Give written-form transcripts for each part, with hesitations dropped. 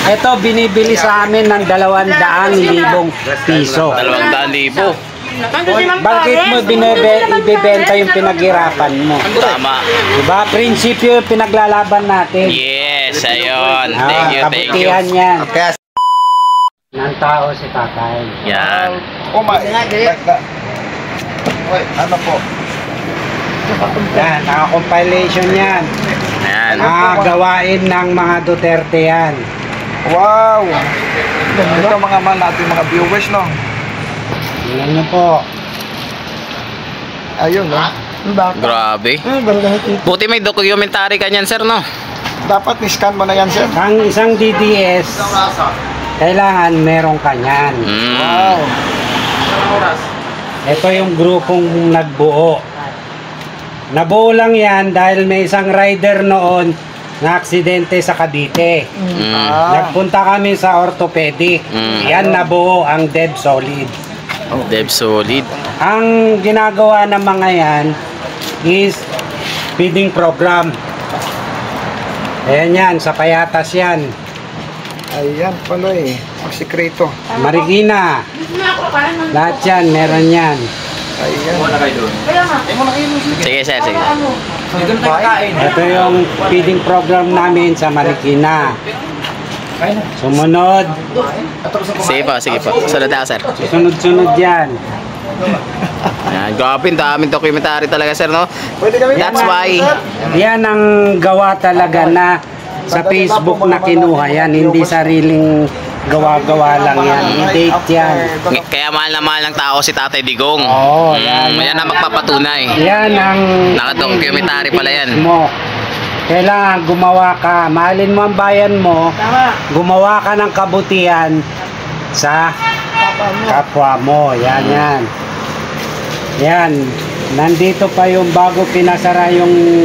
Ito, binibili sa amin ng 200,000 piso. 200,000. Bakit mo ibibenta yung pinaghirapan mo? Tama. Diba? Prinsipyo yung pinaglalaban natin. Yes, ayun. Thank you, thank you. Kabutihan yan. Ng tao si tatay. Yan. Ano po? Yan, naka-compilation yan. Ayan. Gawain ng mga Duterte yan. Wow! Ito mga man natin mga viewers, no? Tingnan nyo po. Ayun, no? Grabe. Buti may documentary ka niyan, sir, no? Dapat ni-scan mo na yan, sir. Ang isang DDS, kailangan meron kanyan. Wow! Ito yung grupong nagbuo. Nabuo lang yan dahil may isang rider noon na aksidente sa Cavite. Nagpunta kami sa orthopedic. Yan nabuo ang Dead Solid. Dev Solid. Ang ginagawa ng mga yan is feeding program. Ayan yan, sa Payatas yan. Ayan pala eh. Ang sikreto. Marikina. Lahat yan, meron yan. Ayan. Sige, sir, sige. Ito yung feeding program namin sa Marikina. Sumunod. Sige po. Sunod ako, sir. Sunod-sunod yan. Ayan, grabe, daming documentary talaga, sir, no? Pwede kami That's why. Yan ang gawa talaga na sa Facebook na kinuha yan. Hindi sariling gawa-gawa lang yan. I-date yan. Kaya mahal na mahal ng tao si Tatay Digong. Oo, yan. Yan ang magpapatunay. Yan ang Naka-documentary pala yan. mo. Kailangan gumawa ka. Mahalin mo ang bayan mo. Gumawa ka ng kabutihan sa kapwa mo. Yan, yan. Yan. Nandito pa yung bago pinasara yung...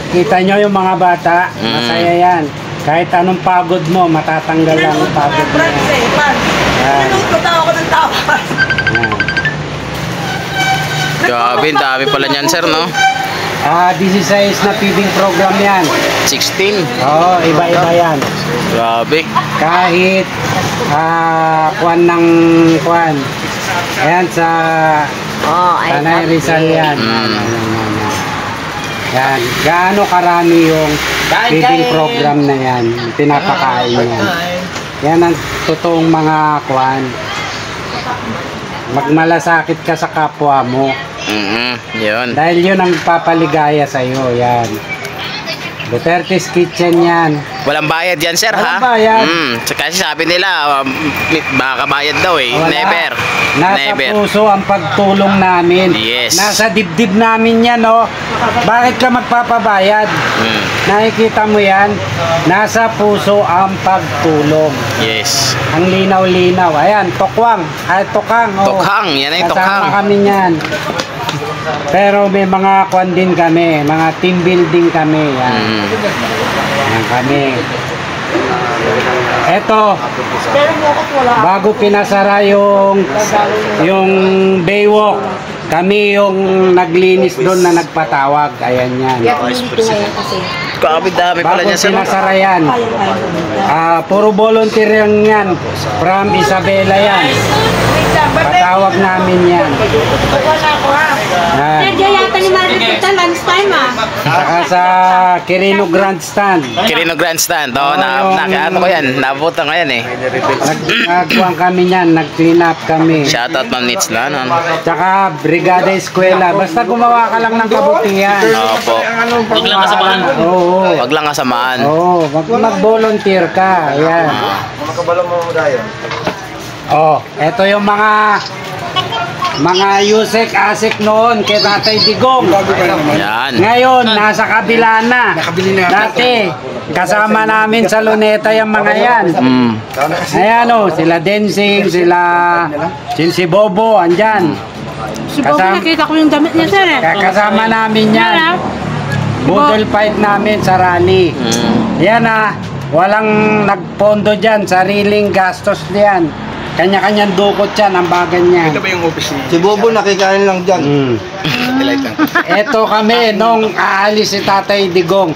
Kita nyo yung mga bata. Masaya yan. Kahit anong pagod mo, matatanggal lang ang pagod mo. Yan. Grabe, dami pala niyan, sir, no? 16 na feeding program yan. 16. Oo, iba-iba yan. Grabe. Kahit kwan ng kwan. Ayan sa Tanay Rizal yan. Yan. Gaano karami yung feeding program na yan. Pinapakain yan. Yan ang totoong mga kwan. Magmalasakit ka sa kapwa mo. Yun. Dahil yun ang papaligaya sa'yo. Yan. Duterte's Kitchen yan. Walang bayad yan, sir, ha? Walang bayad. Kasi sabi nila, baka bayad daw, eh. Wala. Never. Nasa Never. puso ang pagtulong namin. Yes. Nasa dibdib namin yan, oh. Bakit ka magpapabayad? Nakikita mo yan? Nasa puso ang pagtulong. Yes. Ang linaw-linaw. Ayan, tokwang. Ay, tokang. Oh. Tokhang. Yan ay Kasama tokhang. kami yan. Pero may mga kwan din kami. Mga team building kami. Yan. Yan kami. Eto, bago pinasara yung Baywalk, kami yung naglinis doon na nagpatawag. Ayan yan. Grabe, dami pala Bago niya, sir. pinasara yan. Puro volunteer yan. From Isabela yan. Patawag namin yan. Saka sa Quirino Grandstand. Quirino Grandstand. Oo, ano ko yan. Nabutan ko yan, eh. Nagkuhan kami yan. Nag-clean up kami. Shoutout, Ma'am Nitzla, no? Tsaka Brigada Eskwela. Basta gumawa ka lang ng kabutihan. Opo. Huwag lang kasamaan. Oo. Wag lang kasamaan. Oo. Mag-volunteer ka. Ayan. Makabalo mo mo dayo. Oh, eto yung mga Yusek Asik noon kay Tatay Digong. Yan. Ngayon, nasa kabila na. Dati, kasama namin sa Luneta yung mga yan. Ayan o, sila Densing, si Bobo, andyan. Si Bobo, nakita ko yung damit niya, sir, eh. Kasama namin yan. Budol fight namin sa rally. Yan walang nagpondo dyan, sariling gastos diyan. Kanya-kanyang dukot yan, ang bagan niya. Ito ba yung office niya? Si Bobo nakikain lang dyan. Eto kami, nung aalis si Tatay Digong,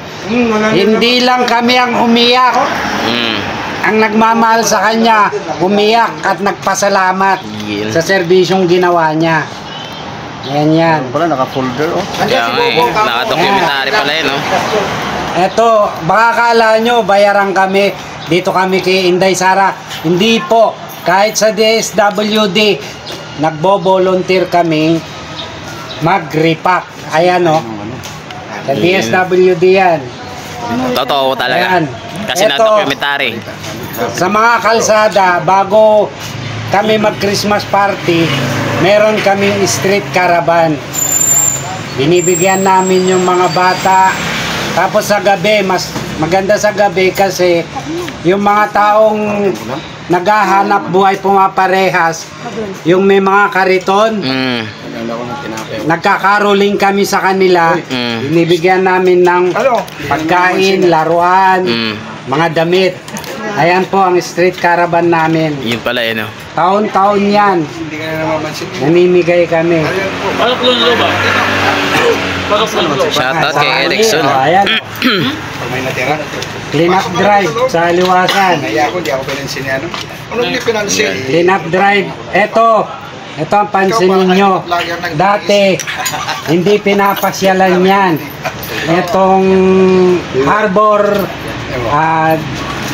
hindi lang kami ang umiyak. ang nagmamahal sa kanya, umiyak at nagpasalamat Yun. sa serbisyong ginawa niya. Yan. Pala, naka-folder, oh. Kaya nga eh, naka-documentary pala yun, no? Eto, baka kala nyo, bayaran kami. Dito kami kay Inday Sara. Hindi po. Kahit sa DSWD, nagbo-volunteer kami mag-repack. Ayan, o. Sa DSWD yan. Totoo talaga. Ayan. Kasi Eto, na-documentary. sa mga kalsada, bago kami mag-Christmas party, meron kaming street caravan. Binibigyan namin yung mga bata. Tapos sa gabi, mas maganda sa gabi kasi yung mga taong naghahanap buhay pumaparehas, yung may mga kariton, Mm. nagkakaroling kami sa kanila, binibigyan namin ng pagkain, laruan, mga damit. Ayan po ang street caravan namin. Yun pala yun, no? Taon-taon yan. Hindi ka na namamansin. Namimigay kami. Shoutout kay Erickson. Oh, ayan. Pag may natira. Clean up drive sa liwasan. Naya ako, hindi ako pinansin yan. Anong hindi pinansin? Clean up drive. Ito ang pansin ninyo. Dati, hindi pinapasyalan yan. Itong Harbor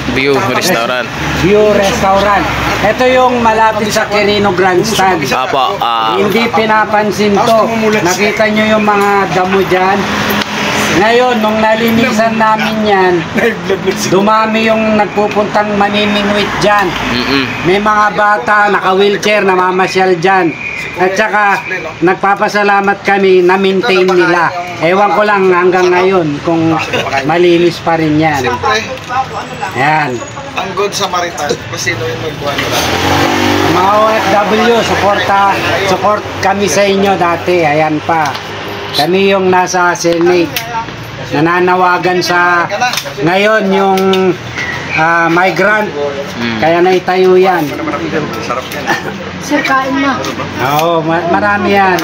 View Restaurant. View Restaurant. Ito yung malapit sa Quirino Grandstand. Apo, Hindi pinapansin to. Nakita nyo yung mga damo dyan. Ngayon, nung nalinisan namin yan, dumami yung nagpupuntang maniningwit dyan. May mga bata, naka-wheelchair, namamasyal dyan. At saka, nagpapasalamat kami na maintain nila. Ewan ko lang hanggang ngayon kung malinis pa rin yan. Siyempre, Ayan. ang Good Samaritan, kung sino yung magbuhan nila. Mga OFW, support kami sa inyo dati. Ayan pa. Kami yung nasa Senate. Nananawagan sa ngayon yung migrant. Kaya naitayo yan. Sarap yan. Sir, kain na. Oo, marami yan.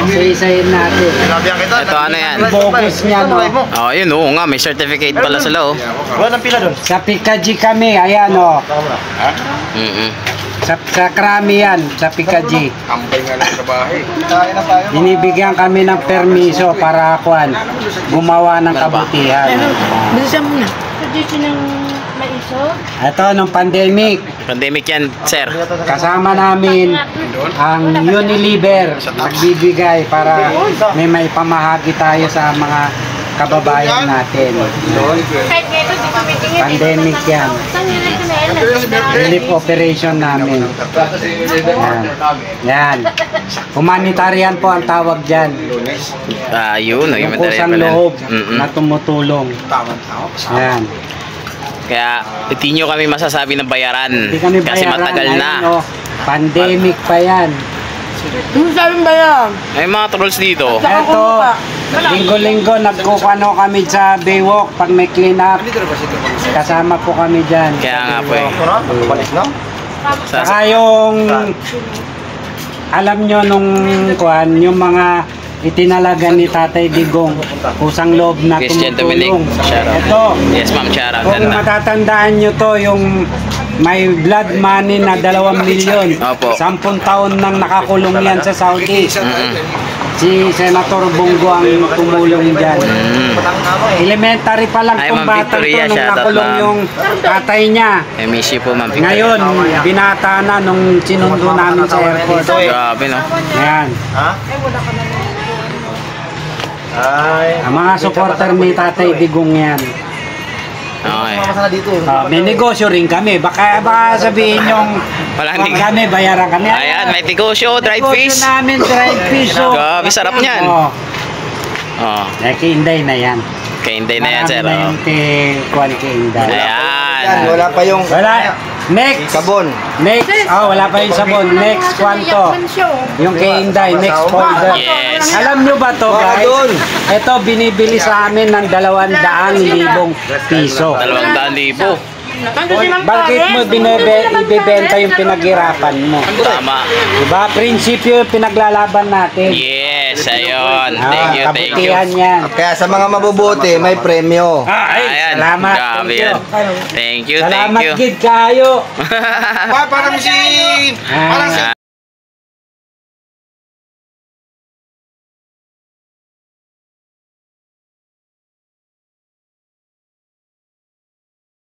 Isa-isahin natin. ito ano yan? Focus niya, no? Oh, yun, oo nga, may certificate pala sila, oh. Sa Pikaji kami, ayan, o. Sa Krami yan, sa Pikaji. Ambay nga lang sa bahay. Kain na tayo. Binibigyan kami ng permiso para gumawa ng kabutihan. Bisa mo na. Dito ng maiso. Ito, nung pandemic, Pandemic yan, sir. kasama namin ang Unilever nagbibigay para may maipamahagi tayo sa mga kababayan natin. Kahit ngayon, di kami tingin. Pandemic yan. Relief operation namin. Yan. Humanitarian po ang tawag dyan. Yun, nag-imentary Kusang pala. loob na tumutulong. Yan. Kaya, hindi nyo kami masasabi ng bayaran. Hindi kami Kasi bayaran. matagal na. Ayun, oh, pandemic pa yan. Ano sabi ba yan? May mga trolls dito. Eto, linggo-linggo nagkukano kami sa Baywalk pag may clean up. Kasama po kami dyan. Kaya nga po eh. Saka yung alam nyo nung yung mga itinalaga ni Tatay Digong, kusang loob na Christian Dominic, tumutulong. shout out. Ito, Yes, ma'am, shout out. kung Ganda. matatandaan nyo to, yung may blood money na 2 milyon. Opo. 10 taon nang nakakulong yan sa Saudi. Si Senator Bongo ang tumulong dyan. Elementary pa lang Ay, itong Ma'am batang to Victoria, nung shout out, nakulong ma'am. yung tatay niya. I miss you po, ma'am. Victor. Ngayon, binata na nung sinundo namin sa airport. Grabe, no? Ayan. Ang mga supporter ni Tatay Digong yan. Okay. May negosyo rin kami. Baka sabihin yung Walang kung kami, bayaran kami. Ayan, may negosyo, dried Negosyo fish. namin, dried fish. Oh. Grabe, sarap niyan. Oh. Oh, Kay Inday na yan. kay Inday na yan, sir. Marami na Oh. yung kay Inday. Ayan. Wala pa yung Wala. Next. sabon. Next. Wala pa yung sabon. Next kwanto. Yung kay Inday. Next folder. Yes. Alam nyo ba to, guys? Ito binibili sa amin ng 200,000 piso. 200,000. Bakit mo ibebenta yung pinaghirapan mo? Tama. Diba? Prinsipyo yung pinaglalaban natin. Yes, ayun. Thank you, thank you. Kabutihan yan. Kaya sa mga mabubuti, may premyo. Ayan, Salamat. grabe Thank you. yan. Thank you, thank Salamat you. gid kayo. Parang si... Parang si